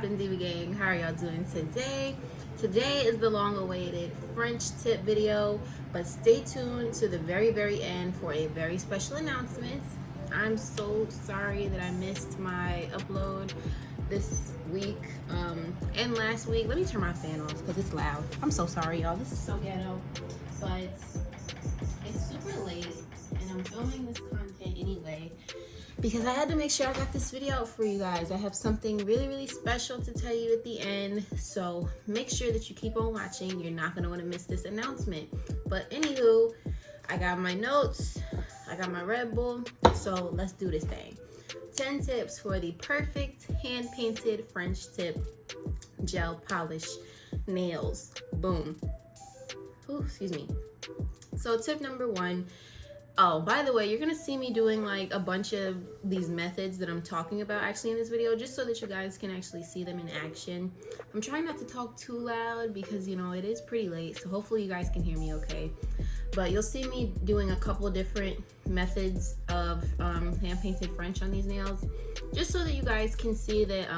poppin' diva gang? How are y'all doing today? Today is the long-awaited French tip video, but stay tuned to the very end for a very special announcement. I'm so sorry that I missed my upload this week and last week. Let me turn my fan off because it's loud. I'm so sorry, y'all. This is so ghetto, but it's super late and I'm filming this content anyway because I had to make sure I got this video out for you guys. I have something really special to tell you at the end, so make sure that you keep on watching. You're not gonna want to miss this announcement. But anywho, I got my notes, I got my Red Bull, so let's do this thing. 10 tips for the perfect hand-painted French tip gel polish nails. Boom. Ooh, excuse me. So tip number 1. Oh, by the way, you're gonna see me doing like a bunch of these methods that I'm talking about actually in this video, just so that you guys can actually see them in action. I'm trying not to talk too loud because, you know, it is pretty late, so hopefully you guys can hear me okay. But you'll see me doing a couple different methods of hand-painted French on these nails, just so that you guys can see that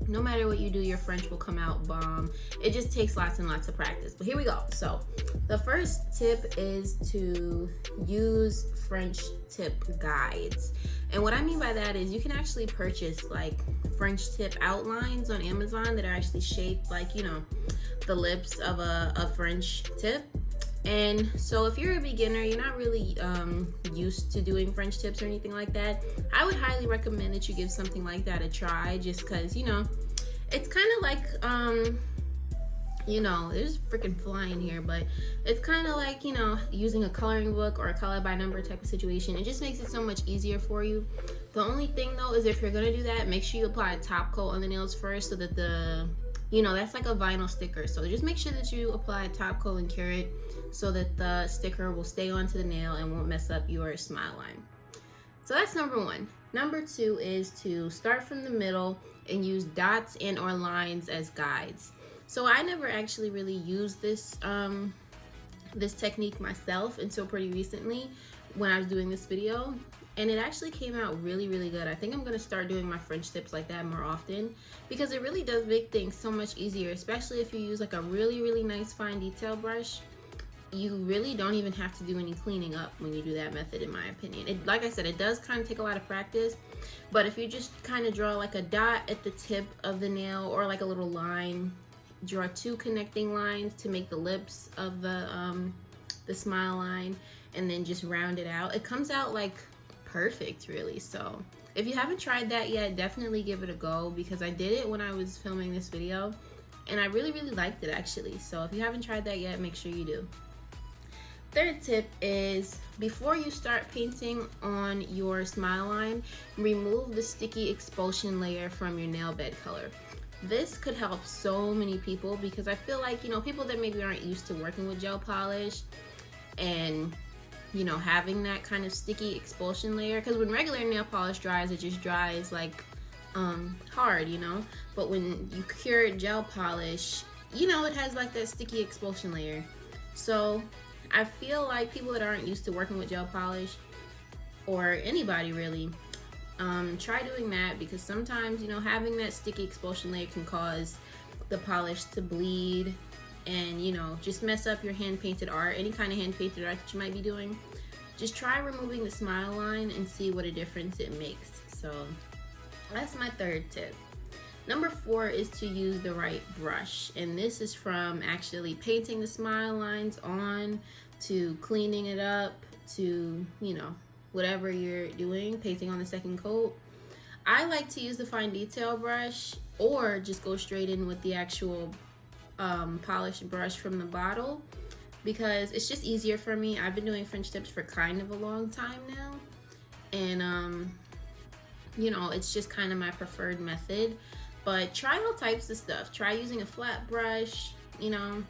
no matter what you do, your French will come out bomb. It just takes lots and lots of practice. But here we go. So the first tip is to use French tip guides. And what I mean by that is you can actually purchase like French tip outlines on Amazon that are actually shaped like, you know, the lips of a French tip. And so if you're a beginner, you're not really used to doing French tips or anything like that, I would highly recommend that you give something like that a try, just because, you know, it's kind of like, you know, there's freaking fly in here, but it's kind of like, you know, using a coloring book or a color by number type of situation. It just makes it so much easier for you. The only thing though is if you're gonna do that, make sure you apply a top coat on the nails first, so that the, you know, that's like a vinyl sticker, so just make sure that you apply a top coat and cure it so that the sticker will stay onto the nail and won't mess up your smile line. So that's number 1. Number 2 is to start from the middle and use dots and or lines as guides. So I never actually really used this this technique myself until pretty recently when I was doing this video, and it actually came out really good. I think I'm gonna start doing my French tips like that more often, because it really does make things so much easier, especially if you use like a really nice fine detail brush. You really don't even have to do any cleaning up when you do that method, in my opinion. It, like I said, it does kind of take a lot of practice, but if you just kind of draw like a dot at the tip of the nail or like a little line, draw 2 connecting lines to make the lips of the smile line, and then just round it out, it comes out like perfect, really. So if you haven't tried that yet, definitely give it a go, because I did it when I was filming this video and I really liked it actually. So if you haven't tried that yet, make sure you do. Third tip is, before you start painting on your smile line, remove the sticky expulsion layer from your nail bed color. This could help so many people, because I feel like, you know, people that maybe aren't used to working with gel polish and, you know, having that kind of sticky expulsion layer, because when regular nail polish dries, it just dries like hard, you know, but when you cure gel polish, you know, it has like that sticky expulsion layer. So I feel like people that aren't used to working with gel polish, or anybody really, try doing that, because sometimes, you know, having that sticky expulsion layer can cause the polish to bleed and, you know, just mess up your hand painted art, any kind of hand painted art that you might be doing. Just try removing the smile line and see what a difference it makes. So that's my third tip. Number 4 is to use the right brush, and this is from actually painting the smile lines on, to cleaning it up, to, you know, whatever you're doing, painting on the second coat. I like to use the fine detail brush, or just go straight in with the actual polished brush from the bottle, because it's just easier for me. I've been doing French tips for kind of a long time now, and you know, it's just kind of my preferred method. But try all types of stuff. Try using a flat brush, you know,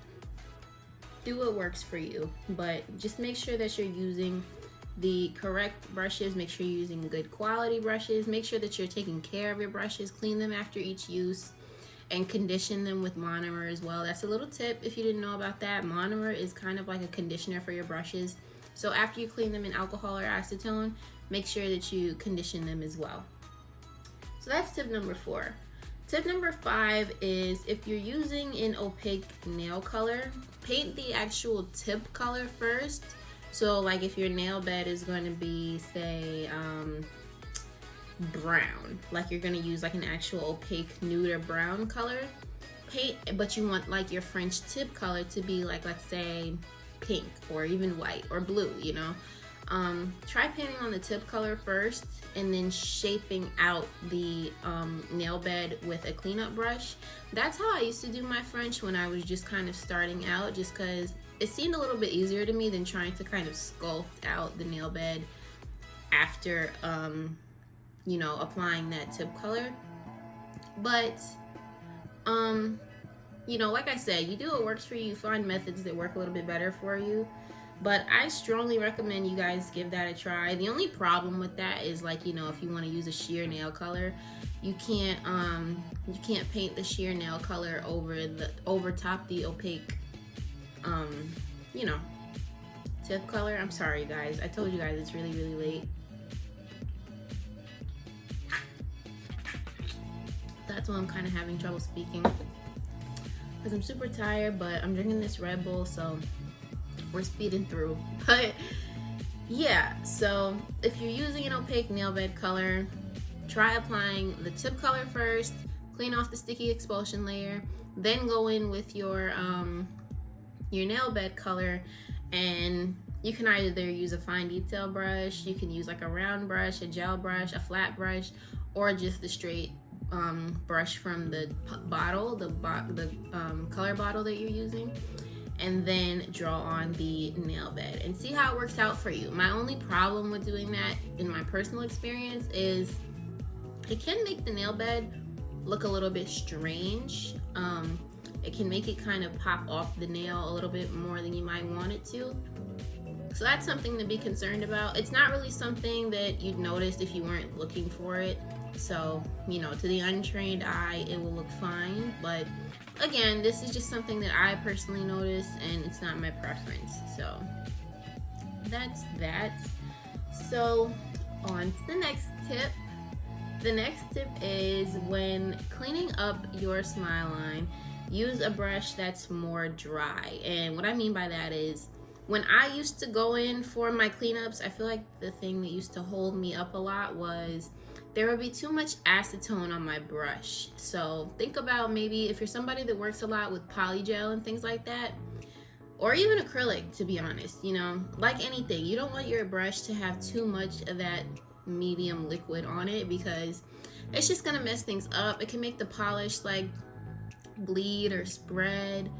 do what works for you. But just make sure that you're using the correct brushes. Make sure you're using good quality brushes. Make sure that you're taking care of your brushes. Clean them after each use, and condition them with monomer as well. That's a little tip if you didn't know about that. Monomer is kind of like a conditioner for your brushes. So after you clean them in alcohol or acetone, make sure that you condition them as well. So that's tip number 4. Tip number 5 is if you're using an opaque nail color, paint the actual tip color first. So like if your nail bed is going to be, say, brown, like you're going to use like an actual opaque nude or brown color, paint, but you want like your French tip color to be like, let's say, pink or even white or blue, you know. Try painting on the tip color first and then shaping out the nail bed with a cleanup brush. That's how I used to do my French when I was just kind of starting out, just because it seemed a little bit easier to me than trying to kind of sculpt out the nail bed after you know, applying that tip color. But you know, like I said, you do what works for you. Find methods that work a little bit better for you. But I strongly recommend you guys give that a try. The only problem with that is, like, you know, if you want to use a sheer nail color, you can't paint the sheer nail color over top the opaque you know, tip color. I'm sorry guys, I told you guys it's really late. That's why I'm kind of having trouble speaking, because I'm super tired, but I'm drinking this Red Bull, so we're speeding through. But yeah, so if you're using an opaque nail bed color, try applying the tip color first, clean off the sticky expulsion layer, then go in with your nail bed color. And you can either use a fine detail brush, you can use like a round brush, a gel brush, a flat brush, or just the straight brush from the bottle, the color bottle that you're using, and then draw on the nail bed and see how it works out for you. My only problem with doing that, in my personal experience, is it can make the nail bed look a little bit strange. It can make it kind of pop off the nail a little bit more than you might want it to. So that's something to be concerned about. It's not really something that you'd notice if you weren't looking for it. So, you know, to the untrained eye, it will look fine. But again, this is just something that I personally notice, and it's not my preference. So that's that. So on to the next tip. The next tip is, when cleaning up your smile line, use a brush that's more dry. And what I mean by that is, when I used to go in for my cleanups, I feel like the thing that used to hold me up a lot was there would be too much acetone on my brush. So think about, maybe if you're somebody that works a lot with polygel and things like that, or even acrylic, to be honest, you know, like anything, you don't want your brush to have too much of that medium liquid on it, because it's just gonna mess things up. It can make the polish like bleed or spread,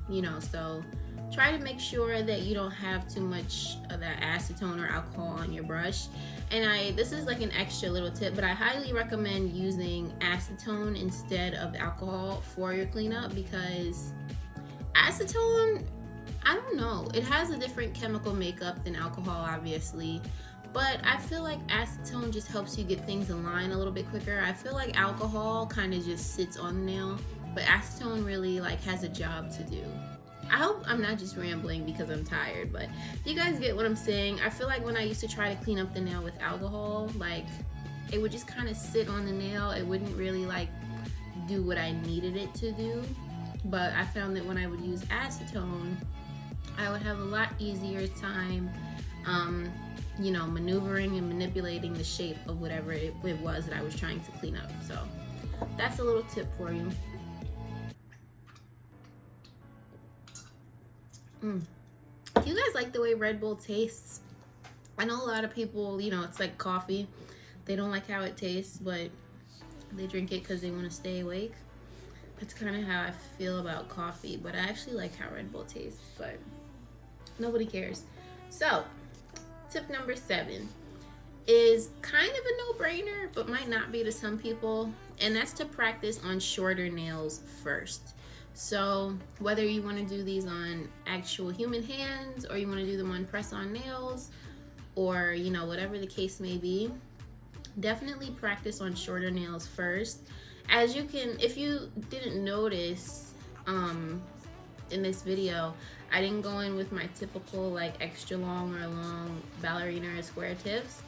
you know. So try to make sure that you don't have too much of that acetone or alcohol on your brush. And this is like an extra little tip, but I highly recommend using acetone instead of alcohol for your cleanup, because acetone, I don't know, it has a different chemical makeup than alcohol, obviously, but I feel like acetone just helps you get things in line a little bit quicker. I feel like alcohol kind of just sits on the nail, but acetone really like has a job to do. I hope I'm not just rambling because I'm tired, but do you guys get what I'm saying? I feel like when I used to try to clean up the nail with alcohol, like it would just kind of sit on the nail. It wouldn't really like do what I needed it to do. But I found that when I would use acetone, I would have a lot easier time, you know, maneuvering and manipulating the shape of whatever it was that I was trying to clean up. So that's a little tip for you. Do you guys like the way Red Bull tastes? I know a lot of people, you know, it's like coffee. They don't like how it tastes, but they drink it because they want to stay awake. That's kind of how I feel about coffee, but I actually like how Red Bull tastes, but nobody cares. So, tip number 7 is kind of a no-brainer, but might not be to some people, and that's to practice on shorter nails first. So whether you want to do these on actual human hands, or you want to do them on press-on nails, or, you know, whatever the case may be, definitely practice on shorter nails first. As you can, if you didn't notice, in this video, I didn't go in with my typical like extra long or long ballerina or square tips.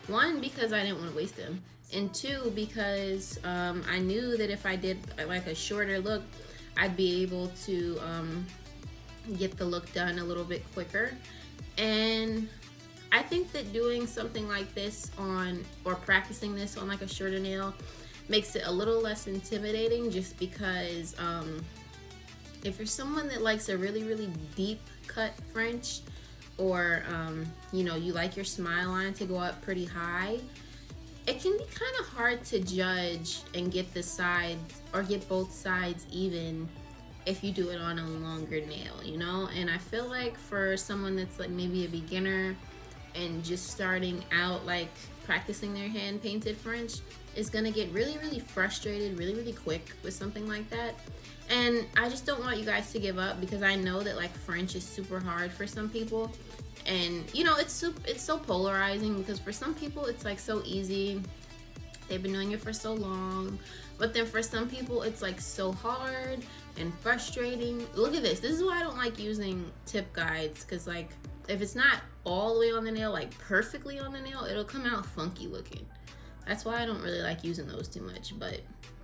One, because I didn't want to waste them. and 2, because I knew that if I did like a shorter look, I'd be able to get the look done a little bit quicker. And I think that doing something like this on, or practicing this on like a shorter nail, makes it a little less intimidating, just because if you're someone that likes a really deep cut French, or you know, you like your smile line to go up pretty high, it can be kind of hard to judge and get the sides, or get both sides even, if you do it on a longer nail, you know. And I feel like for someone that's like maybe a beginner and just starting out, like practicing their hand painted French, is gonna get really frustrated really quick with something like that. And I just don't want you guys to give up, because I know that like French is super hard for some people. And you know, it's so polarizing, because for some people it's like so easy, they've been doing it for so long, but then for some people it's like so hard and frustrating. Look at this is why I don't like using tip guides, because like if it's not all the way on the nail, like perfectly on the nail, it'll come out funky looking. That's why I don't really like using those too much. But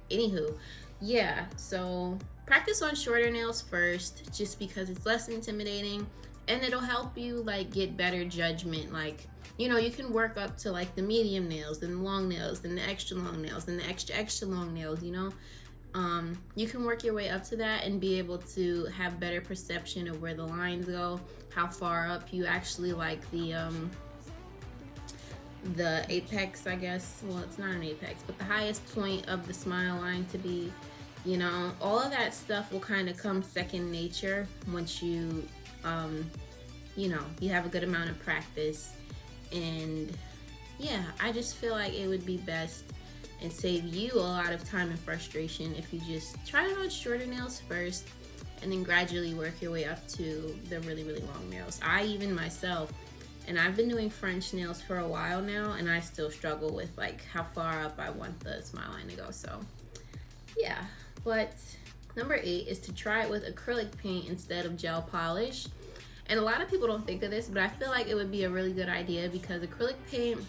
anywho, yeah, so practice on shorter nails first, just because it's less intimidating, and it'll help you like get better judgment. Like, you know, you can work up to like the medium nails, then the long nails, then the extra long nails, then the extra long nails, you know. You can work your way up to that and be able to have better perception of where the lines go, how far up you actually like the apex, I guess. Well, it's not an apex, but the highest point of the smile line to be, you know. All of that stuff will kind of come second nature once you you know, you have a good amount of practice. And yeah, I just feel like it would be best and save you a lot of time and frustration if you just try it on shorter nails first, and then gradually work your way up to the really long nails. I even myself, and I've been doing French nails for a while now, and I still struggle with like how far up I want the smile line to go. So yeah, but number 8 is to try it with acrylic paint instead of gel polish. And a lot of people don't think of this, but I feel like it would be a really good idea, because acrylic paint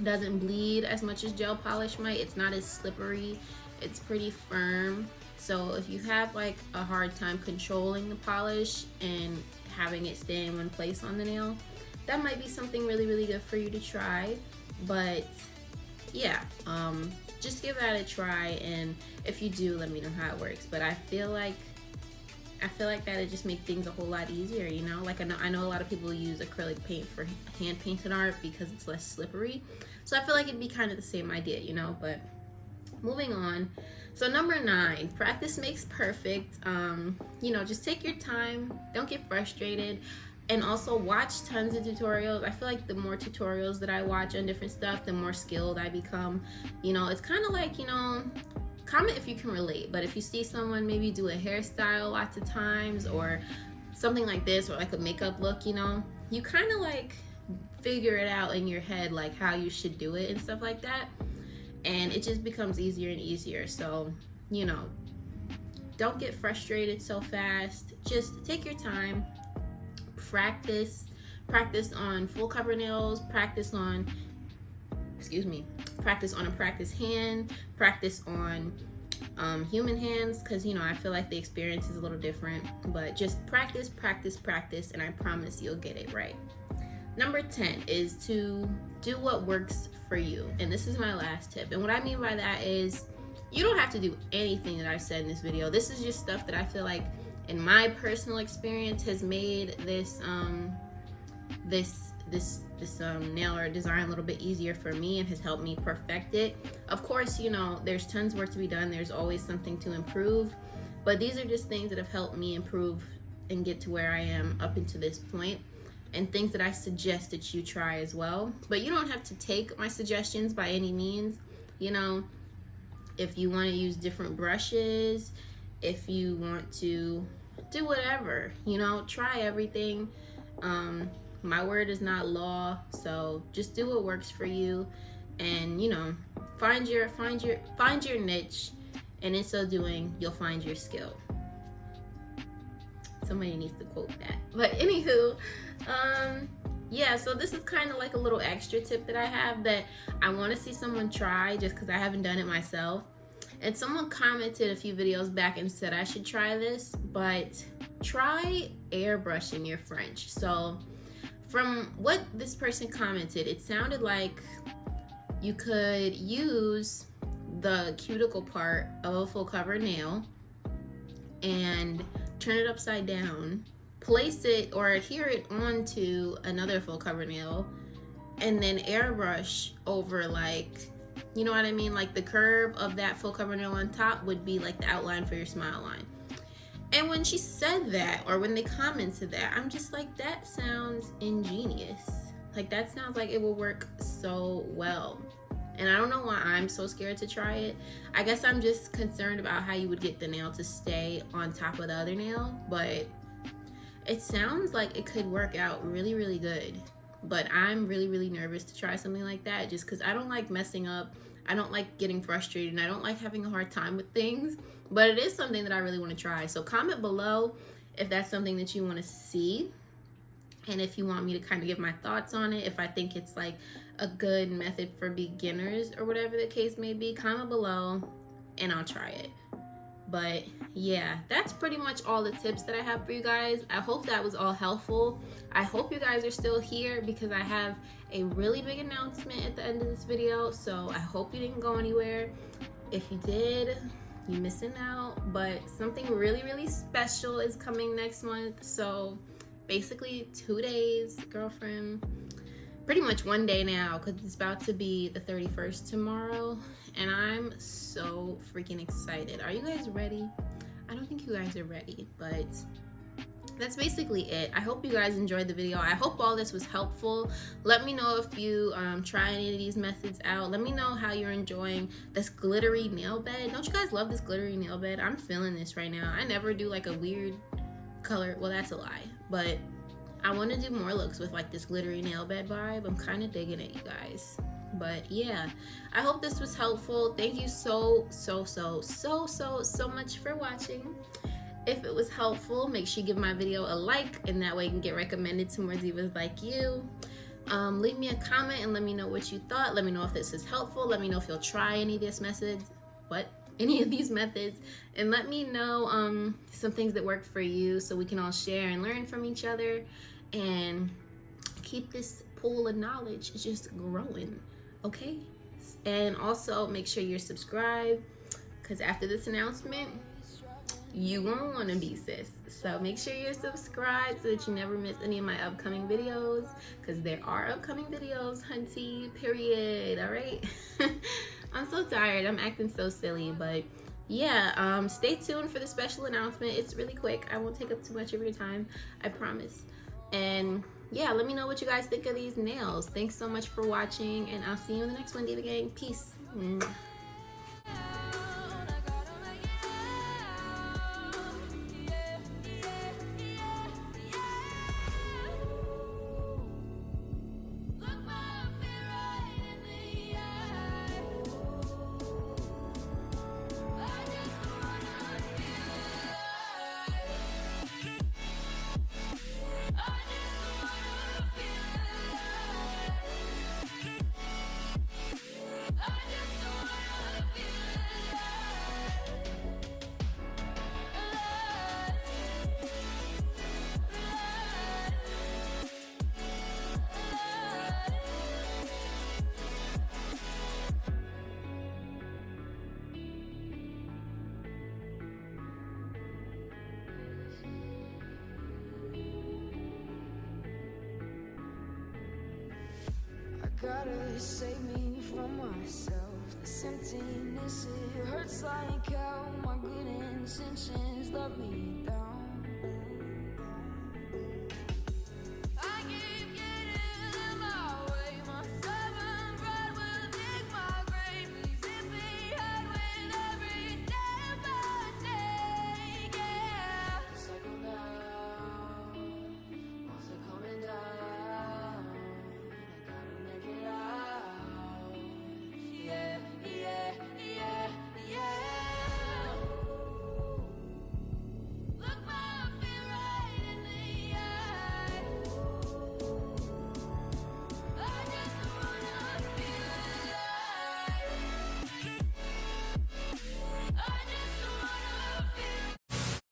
doesn't bleed as much as gel polish might. It's not as slippery, it's pretty firm. So if you have like a hard time controlling the polish and having it stay in one place on the nail, that might be something really good for you to try. But yeah, just give that a try, and if you do, let me know how it works. But I feel like that it just make things a whole lot easier, you know. Like I know a lot of people use acrylic paint for hand painted art because it's less slippery. So I feel like it'd be kind of the same idea, you know. But moving on. So number 9, practice makes perfect. You know, just take your time, don't get frustrated, and also watch tons of tutorials. I feel like the more tutorials that I watch on different stuff, the more skilled I become. You know, it's kind of like, you know, comment if you can relate, but if you see someone maybe do a hairstyle lots of times, or something like this, or like a makeup look, you know, you kind of like figure it out in your head, like how you should do it and stuff like that, and it just becomes easier and easier. So, you know, don't get frustrated so fast. Just take your time, practice on full cover nails, practice on a practice hand, practice on human hands, because, you know, I feel like the experience is a little different. But just practice, and I promise you'll get it right. Number 10 is to do what works for you, and this is my last tip. And what I mean by that is, you don't have to do anything that I've said in this video. This is just stuff that I feel like in my personal experience has made this nail art design a little bit easier for me, and has helped me perfect it. Of course, you know, there's tons of work to be done. There's always something to improve, but these are just things that have helped me improve and get to where I am up until this point, and things that I suggest that you try as well. But you don't have to take my suggestions by any means. You know, if you want to use different brushes, if you want to do whatever, you know, try everything. My word is not law, so just do what works for you, and, you know, find your niche, and in so doing, you'll find your skill. Somebody needs to quote that. But anywho, yeah, so this is kind of like a little extra tip that I have that I want to see someone try just because I haven't done it myself. And someone commented a few videos back and said I should try this, but try airbrushing your French. So from what this person commented, it sounded like you could use the cuticle part of a full cover nail and turn it upside down, place it or adhere it onto another full cover nail, and then airbrush over, like, you know what I mean? Like the curve of that full cover nail on top would be like the outline for your smile line. And when she said that, or when they commented that, I'm just like, that sounds ingenious. Like that sounds like it will work so well. And I don't know why I'm so scared to try it. I guess I'm just concerned about how you would get the nail to stay on top of the other nail, but it sounds like it could work out really, really good. But I'm really, really nervous to try something like that just because I don't like messing up. I don't like getting frustrated, and I don't like having a hard time with things. But it is something that I really want to try. So comment below if that's something that you want to see, and if you want me to kind of give my thoughts on it, if I think it's like a good method for beginners or whatever the case may be. Comment below and I'll try it. But yeah, that's pretty much all the tips that I have for you guys. I hope that was all helpful. I hope you guys are still here because I have a really big announcement at the end of this video. So I hope you didn't go anywhere. If you did, you're missing out. But something really, really special is coming next month. So basically 2 days, girlfriend. Pretty much 1 day now, because it's about to be the 31st tomorrow, and I'm so freaking excited. Are you guys ready? I don't think you guys are ready, but that's basically it. I hope you guys enjoyed the video. I hope all this was helpful. Let me know if you try any of these methods out. Let me know how you're enjoying this glittery nail bed. Don't you guys love this glittery nail bed? I'm feeling this right now. I never do like a weird color. Well, that's a lie, but I want to do more looks with like this glittery nail bed vibe. I'm kind of digging it, you guys. But yeah, I hope this was helpful. Thank you so much for watching. If it was helpful, make sure you give my video a like, and that way you can get recommended to more divas like you. Leave me a comment and let me know what you thought. Let me know if this is helpful. Let me know if you'll try any of these methods. Any of these methods, and let me know some things that work for you so we can all share and learn from each other and keep this pool of knowledge just growing, okay? And also make sure you're subscribed, because after this announcement you won't want to be sis. So make sure you're subscribed so that you never miss any of my upcoming videos, because there are upcoming videos, hunty, period. All right. I'm so tired. I'm acting so silly, but yeah, stay tuned for the special announcement. It's really quick. I won't take up too much of your time, I promise. And yeah, let me know what you guys think of these nails. Thanks so much for watching, and I'll see you in the next one, Diva Gang. Peace. Gotta save me from myself. This emptiness, it hurts like hell. My good intentions let me down. I keep getting in my way. My stubborn pride will dig my grave. Please hit me hard with every step I take. Yeah, cycle down, also coming down. Look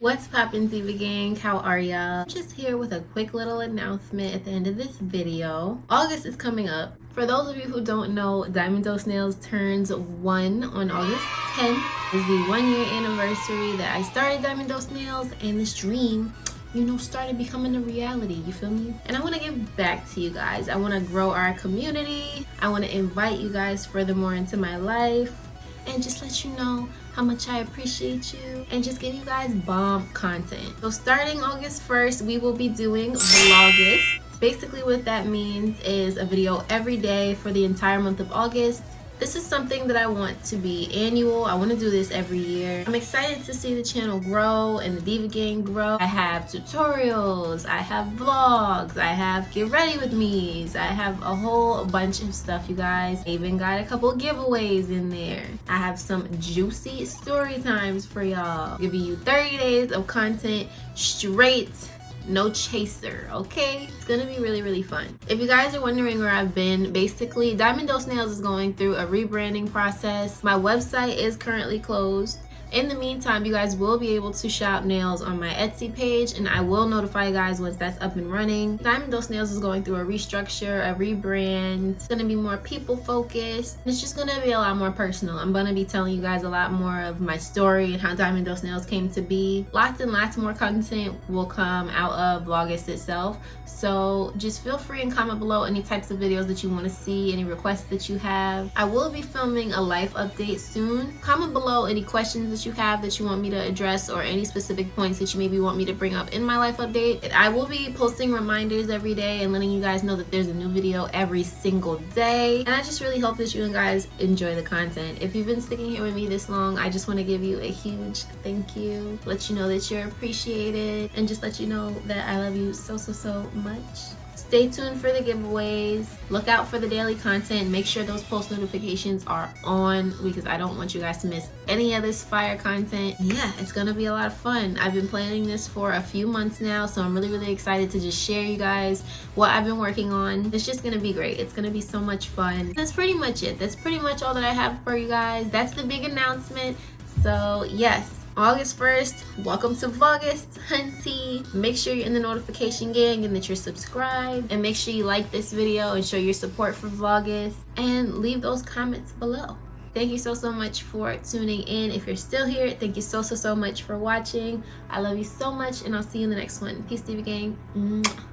What's poppin', Diva gang? How are y'all? Just here with a quick little announcement at the end of this video. August is coming up. For those of you who don't know, Diamond Dose Nails turns 1 on August 10th. It's the 1-year anniversary that I started Diamond Dose Nails, and this dream, you know, started becoming a reality. You feel me? And I want to give back to you guys. I want to grow our community. I want to invite you guys furthermore into my life, and just let you know how much I appreciate you, and just give you guys bomb content. So starting August 1st, we will be doing Vlogust. Basically what that means is a video every day for the entire month of August. This is something that I want to be annual. I want to do this every year. I'm excited to see the channel grow and the Diva gang grow. I have tutorials, I have vlogs, I have get ready with me's, I have a whole bunch of stuff, you guys. I even got a couple giveaways in there. I have some juicy story times for y'all. Giving you 30 days of content straight, no chaser, okay? It's gonna be really fun. If you guys are wondering where I've been, basically Diamond Dose Nails is going through a rebranding process. My website is currently closed. In the meantime, you guys will be able to shop nails on my Etsy page, and I will notify you guys once that's up and running. Diamond Dose Nails is going through a restructure, a rebrand. It's gonna be more people focused. It's just gonna be a lot more personal. I'm gonna be telling you guys a lot more of my story and how Diamond Dose Nails came to be. Lots and lots more content will come out of Vlogust itself. So just feel free and comment below any types of videos that you want to see, any requests that you have. I will be filming a life update soon. Comment below any questions that you have that you want me to address, or any specific points that you maybe want me to bring up in my life update. I will be posting reminders every day and letting you guys know that there's a new video every single day. And I just really hope that you guys enjoy the content. If you've been sticking here with me this long, I just want to give you a huge thank you. Let you know that you're appreciated, and just let you know that I love you so much. Stay tuned for the giveaways. Look out for the daily content. Make sure those post notifications are on, because I don't want you guys to miss any of this fire content. Yeah, it's gonna be a lot of fun. I've been planning this for a few months now, so I'm really excited to just share you guys what I've been working on. It's just gonna be great. It's gonna be so much fun. That's pretty much it. That's pretty much all that I have for you guys. That's the big announcement. So yes, August 1st, welcome to Vlogust, hunty. Make sure you're in the notification gang and that you're subscribed, and make sure you like this video and show your support for Vlogust, and leave those comments below. Thank you so much for tuning in. If you're still here, thank you so much for watching. I love you so much, and I'll see you in the next one. Peace, Diva gang. Mwah.